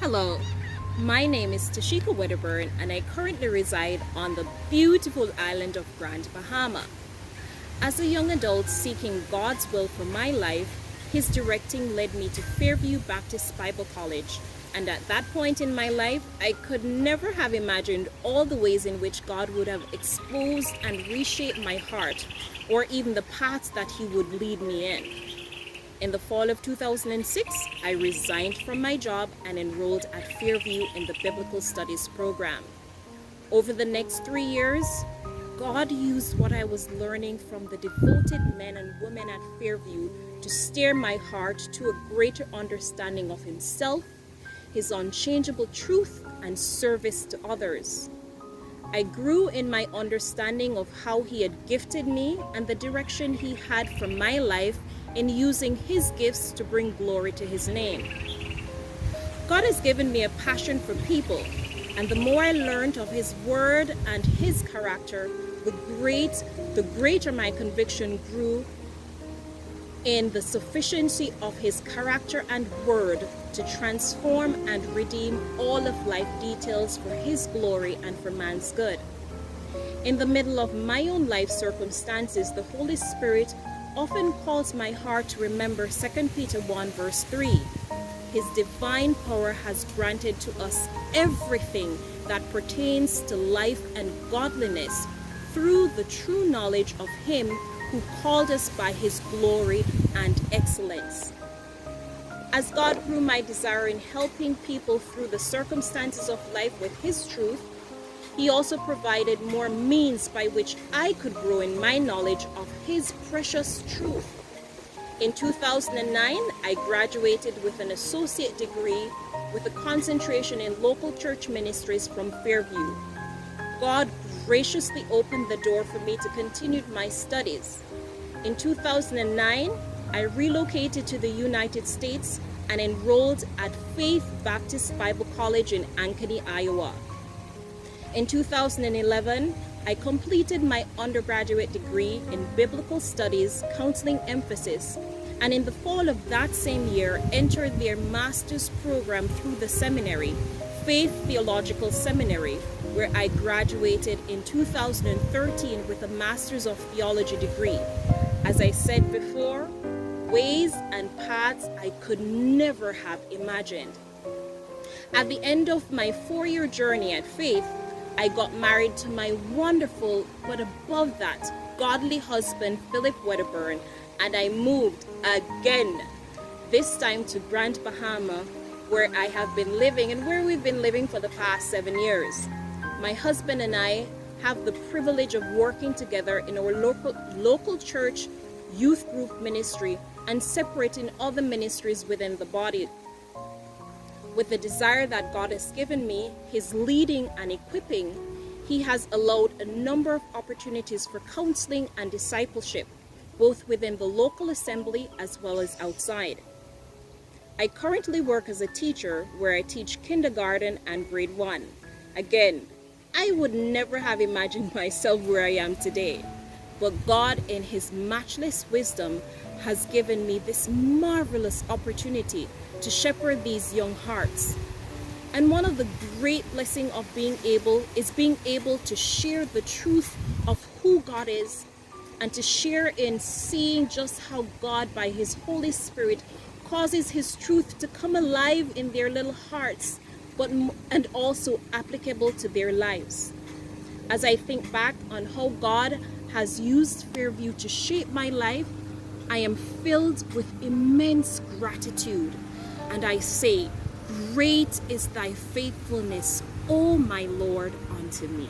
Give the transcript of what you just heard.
Hello, my name is Tashika Witter and I currently reside on the beautiful island of Grand Bahama. As a young adult seeking God's will for my life, His directing led me to Fairview Baptist Bible College, and at that point in my life, I could never have imagined all the ways in which God would have exposed and reshaped my heart, or even the paths that He would lead me in. In the fall of 2006, I resigned from my job and enrolled at Fairview in the Biblical Studies program. Over the next 3 years, God used what I was learning from the devoted men and women at Fairview to steer my heart to a greater understanding of Himself, His unchangeable truth, and service to others. I grew in my understanding of how He had gifted me and the direction He had for my life in using His gifts to bring glory to His name. God has given me a passion for people, and the more I learned of His Word and His character, the greater my conviction grew in the sufficiency of His character and Word to transform and redeem all of life details for His glory and for man's good. In the middle of my own life circumstances, the Holy Spirit often calls my heart to remember 2 Peter 1 verse 3. His divine power has granted to us everything that pertains to life and godliness through the true knowledge of Him who called us by His glory and excellence. As God grew my desire in helping people through the circumstances of life with His truth, He also provided more means by which I could grow in my knowledge of His precious truth. In 2009, I graduated with an associate degree with a concentration in local church ministries from Fairview. God graciously opened the door for me to continue my studies. In 2009, I relocated to the United States and enrolled at Faith Baptist Bible College in Ankeny, Iowa. In 2011, I completed my undergraduate degree in Biblical Studies, Counseling Emphasis, and in the fall of that same year, entered their master's program through the seminary, Faith Theological Seminary, where I graduated in 2013 with a Master's of Theology degree. As I said before, ways and paths I could never have imagined. At the end of my 4-year journey at Faith, I got married to my wonderful, but above that, godly husband, Philip Wedderburn, and I moved again, this time to Grand Bahama, where I have been living and where we've been living for the past 7 years. My husband and I have the privilege of working together in our local church youth group ministry and separating other ministries within the body. With the desire that God has given me, His leading and equipping, He has allowed a number of opportunities for counseling and discipleship, both within the local assembly as well as outside. I currently work as a teacher where I teach kindergarten and grade 1. Again, I would never have imagined myself where I am today, but God in His matchless wisdom has given me this marvelous opportunity to shepherd these young hearts. And one of the great blessings of being able to share the truth of who God is, and to share in seeing just how God by His Holy Spirit causes His truth to come alive in their little hearts, and also applicable to their lives. As I think back on how God has used Fairview to shape my life, I am filled with immense gratitude, and I say, great is thy faithfulness, O my Lord, unto me.